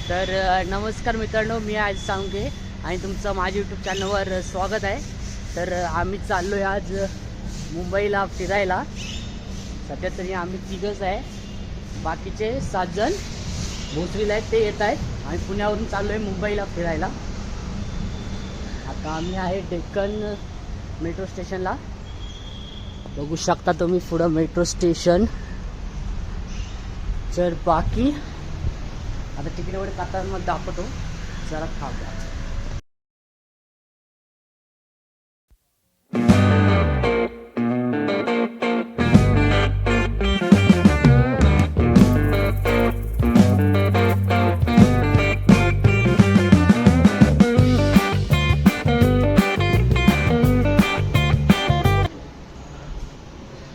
तर नमस्कार मित्रांनो, मी आज सांगे आणि तुमचं माझ्या यूट्यूब चॅनलवर स्वागत आहे. तर आम्ही चाललो आहे आज मुंबईला फिरायला. सध्या तरी आम्ही तिघंच आहे, बाकीचे 7 जण भोसरीला आहेत, ते येत आहेत. आम्ही पुण्यावरून चाललो आहे मुंबईला फिरायला. आता आम्ही आहे डेक्कन मेट्रो स्टेशनला. बघू शकता तुम्ही पुढं मेट्रो स्टेशन. तर बाकी आता तिकीट वगैरे कातारमध्ये दाखवतो, जरा थांबा.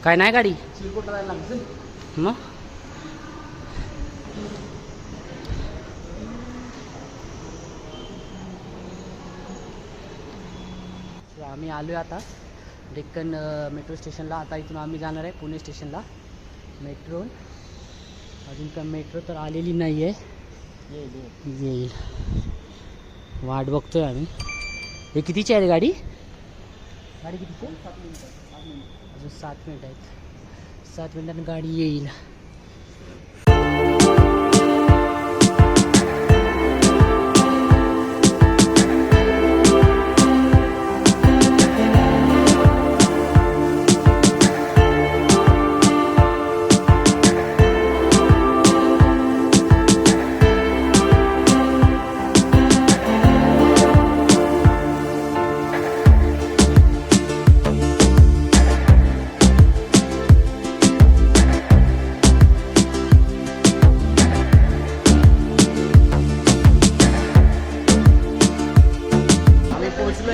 काय नाही गाडी मग आम्ही आलो आहे आता डेक्कन मेट्रो स्टेशनला. आता इथून आम्ही जाणार आहे पुणे स्टेशनला मेट्रो. अजून काय मेट्रो तर आलेली नाही आहे, येईल वाट बघतोय आम्ही. हे कितीची आहे गाडी? गाडी कितीची? 7 मिनिटं. अजून 7 मिनिट आहेत. 7 मिनिटांनी गाडी येईल.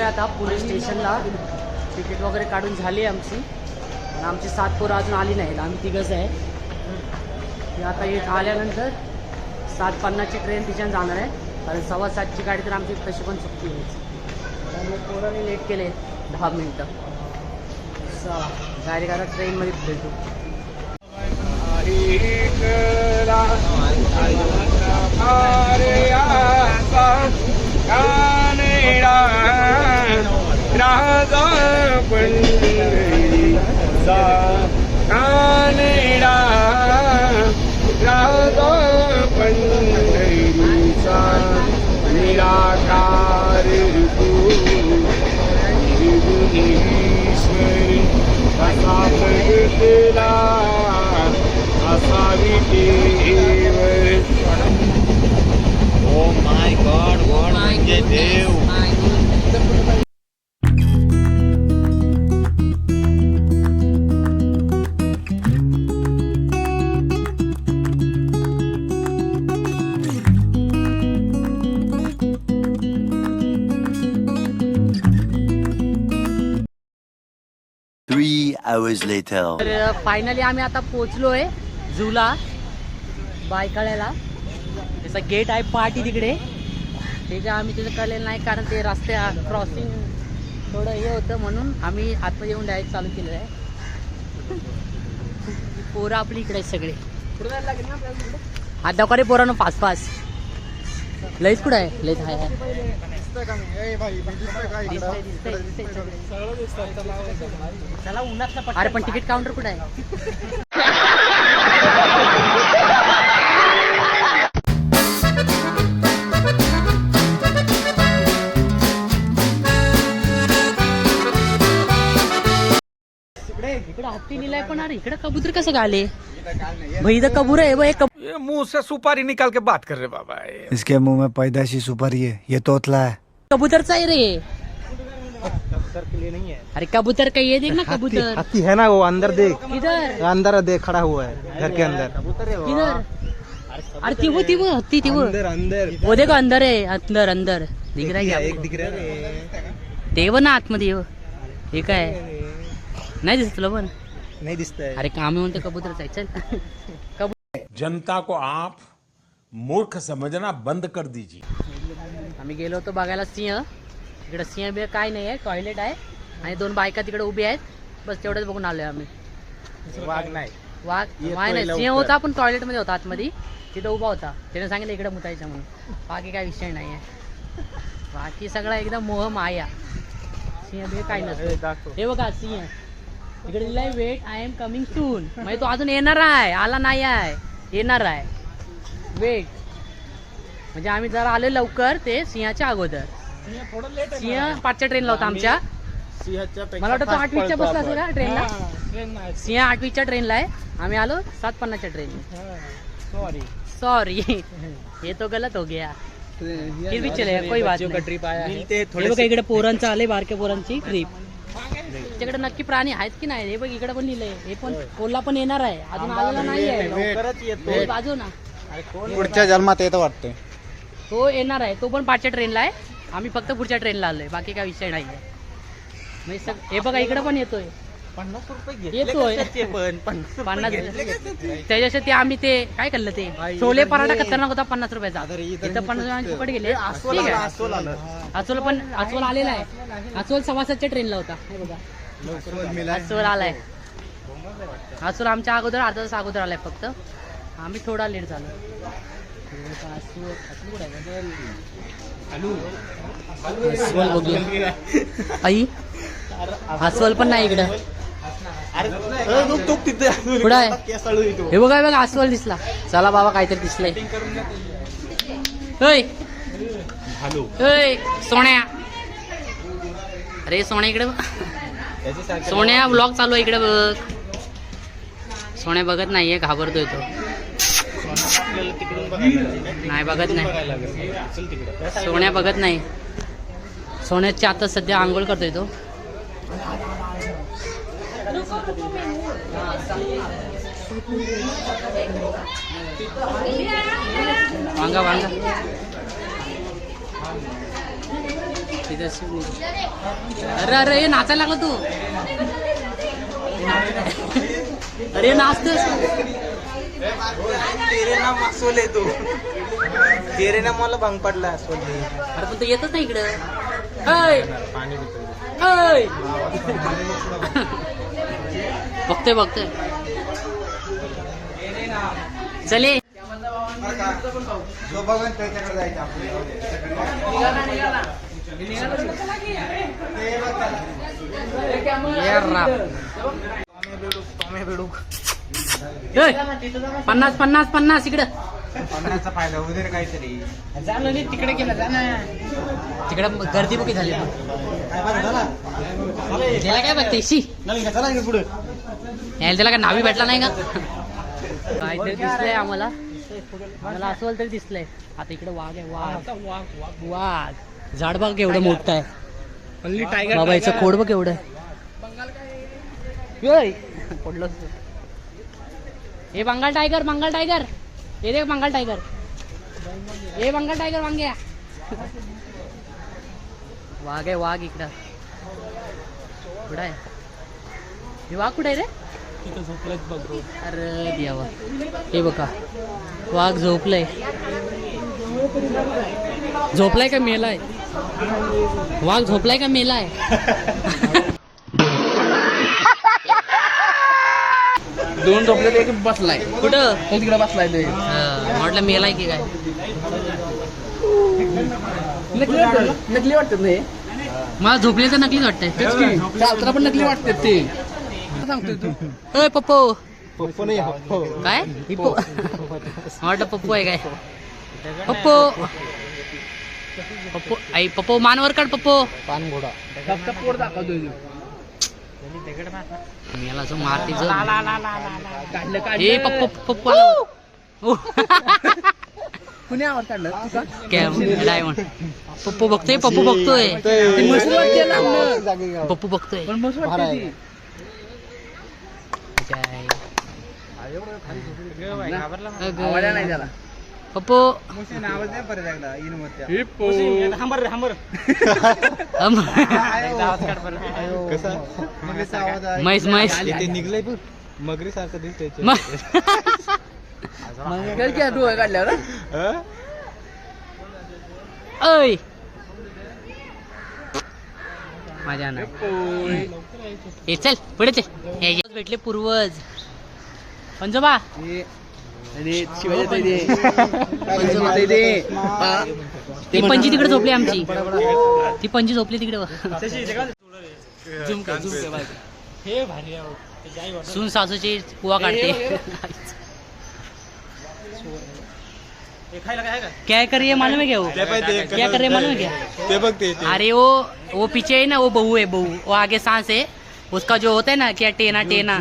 आता पुणे स्टेशनला तिकीट वगैरे काढून झाली आमची, पण आमची 7 पोरं अजून आली नाहीत. आम्ही तिघंच आहे. ती आता एक आल्यानंतर 7:50ची ट्रेन तिच्यानं जाणार आहे, कारण 7:15ची गाडी तर आमची तशी पण चुकती आहे. त्यामुळे पोरांनी लेट केले 10 मिनटं. डायरेक्ट आता ट्रेनमध्ये भेटू. राजा पंढरीचा कानडा, राजा पंढरीचा निराकार ईश्वरी असा प्रगटला असा विटेवर. ओ माय गॉड, गॉड म्हणजे देव. तर फायनली आम्ही आता पोचलो आहे झूला बायकाळ्याला. त्याचा गेट आहे पाठी तिकडे. ते काय आम्ही तिथं कळलेलं नाही, कारण ते रस्ते क्रॉसिंग थोडं हे होतं, म्हणून आम्ही आता येऊन डायरेक्ट चालू केलेलं आहे. पोरं आपली इकडे आहेत सगळे. हात दाखवा रे पोरांनो, फास्ट फास्ट. लईच कुठं आहे? लईच आहे. चला उन्हात. अरे पण तिकीट काउंटर कुठं आहे? इकडे हत्ती लिहिलाय, पण अरे इकडे कबूतर कसं गाले? भाई इधर कबूतर है वो. एक ये मुंह से सुपारी निकाल के बात कर रहे बाबा. इसके मुंह में पैदाइशी सुपारी है, ये तोतला है. कबूतरचा आहे रे. कबूतर के लिए नहीं है. अरे कबूतर का ये देख ना, कबूतर हाथी है ना, वो अंदर देख. किधर? अंदर देख, खड़ा हुआ है घर के अंदर. किधर? अरे तिवो हत्ती तिवो. अंदर वो देखो अंदर है, अंदर अंदर दिख रहा है क्या? एक दिख रहा है. तेव ना आतमध्ये येव. हे काय नाही दिसत तुला? पण नहीं दिसता है. अरे काम म्हणते कबूतरच आहे. चल. जनता को आप मूर्ख समझना बंद कर दीजिए. आम्ही गेलो होतो बघायला सिंह. इकडे सिंह बी काय नाही आहे, टॉयलेट आहे आणि 2 बायका तिकडे उभी आहेत. बस तेवढंच बघून आलोय आम्ही. वाघ नाही. वाघ माय नाही सिंह होता पण टॉयलेट मध्ये होता आतमध्ये तिथं उभा होता त्याने सांगितलं इकडे मुतायचं म्हणून बाकी काय विषय नाही आहे बाकी सगळा एकदम मोह माया सिंह बिंह काय नसतं हे बघा सिंह इकडे लिहिलंय weight I am coming soon म्हणजे तो अजून येणार आहे आला नाही आहे येणार आहे वेट म्हणजे आम्ही जरा आलो लवकर ते सिंहाच्या अगोदर सिंह 5च्या ट्रेनला होता आमच्या मला वाटतं तो 8:20च्या बसला असेल का ट्रेनला सिंह 8:20च्या ट्रेनला आहे आम्ही आलो 7:50च्या ट्रेन सॉरी ये तो गलत हो गया फिर भी चलेगा कोई बात नहीं ट्रिप आया है हे बघा इकडे पोरांचं आले बारक्या पोरांची ट्रिप त्याच्याकडे नक्की प्राणी आहेत की नाही हे बघ इकडे पण लिहिलंय हे पण कोल्हा पण येणार आहे अजून आलेला नाहीये बाजू ना पुढच्या जन्मात येतं वाटतंय तो येणार आहे तो पण 5च्या ट्रेनला आहे आम्ही फक्त पुढच्या ट्रेनला आलोय बाकी काय विषय नाही आहे म्हणजे हे बघा इकडे पण येतोय 50 रुपये येतोय पण 50 त्याच्याशी ते आम्ही ते काय खाल्लं ते छोले पराठा खतरनाक होता 50 रुपयाचा इथं 50 रुपयांची फुकट गेले ठीक आहे अस्वल आलेला आहे अस्वल 7:15च्या ट्रेनला होता हे बघा अस्वल आलाय अस्वल आमच्या अगोदर अर्धा तास अगोदर आलाय फक्त आम्ही थोडा लेट झालो अस्वल बघूया आई अस्वल पण नाही इकडं पुढं आहे हे बघा बघा अस्वल दिसला चला बाबा काहीतरी दिसलंय सोन्या अरे सोन्या इकडे सोन्या व्लॉग चालू आहे इकडे बघ सोन्या बघत नाहीये घाबरतोय तो नाही बघत नाही सोन्या बघत नाही सोन्याच्या आता सध्या आंघोळ करतोय तो वांगा वांगा अरे अरे हे नाचायला लागला तू अरे नाचतोस तेरे नाम अस्वल आहे तू तेरे नाम मला भंग पडला अस्वल अरे पण तो येतच नाही इकडं बघतोय बघतोय चले पन्नास पन्नास पन्नास इकडं पन्नासचा फायदा होऊ दे रे काहीतरी तिकडे गेला जा ना तिकडे गर्दी बघी झाली त्याला काय बघते शी पुढे त्याला काय नावी भेटला नाही का काहीतरी दिसलंय आम्हाला अस्वल तरी दिसलंय आता इकडे वाघ आहे वाघ वाघ झाड बघ केवढं मोठं आहे बाबा याचं खोड बघ केवढं पडलं हे बंगाल टायगर हे देख बंगाल टायगर हे बंगाल टायगर वांग्या वाघ आहे वाघ इकडं कुठं आहे हे वाघ कुठं आहे रे तिथं झोपलंय बघ अरे देवा हे बघा वाघ झोपलंय का मेलाय वाघ झोपलाय का मेलाय दोन झोपले एक बसलाय कुठं तिकडे बसलाय ते म्हटलं मेलाय की काय नकली वाटत नाही मला झोपले तर नकलीच वाटतंय चालताना पण नकली वाटते ते सांगतोय तू अय पप्पू पप्पू नाही काय हिप्पो म्हटलं पप्पू आहे काय पप्पू पप्पू आई पप्पू मानवर काढ पप्पू पान घोडा फक्त पोट दाखवतोय मेला जो मारती जो हे पप्पू पप्पू पुण्यावर काढलं डायमंड पप्पू बघतोय पप्पू बघतोय पप्पू बघतोय पप्पू म्हैस म्हैस निघलंय बघ मगरी सारखं दिसतंय काढल्यावर ऐ माझ्या नाही चल पुढे चल भेटले पूर्वज पंजोबा ती पंजी तिकडे झोपली आमची ती पंजी झोपली तिकडे सून सासूची पुवा काढते क्या कर रही है मालूम है क्या वो क्या कर रहे मालूम है क्या अरे वो पीछे है ना वो बहू है बहू वो आगे सांस है उसका जो होता है ना क्या टेना टेना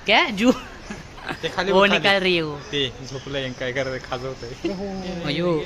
क्या जू वो निकाल रही है वो झोपलंय काय करत खाजवतंय अयो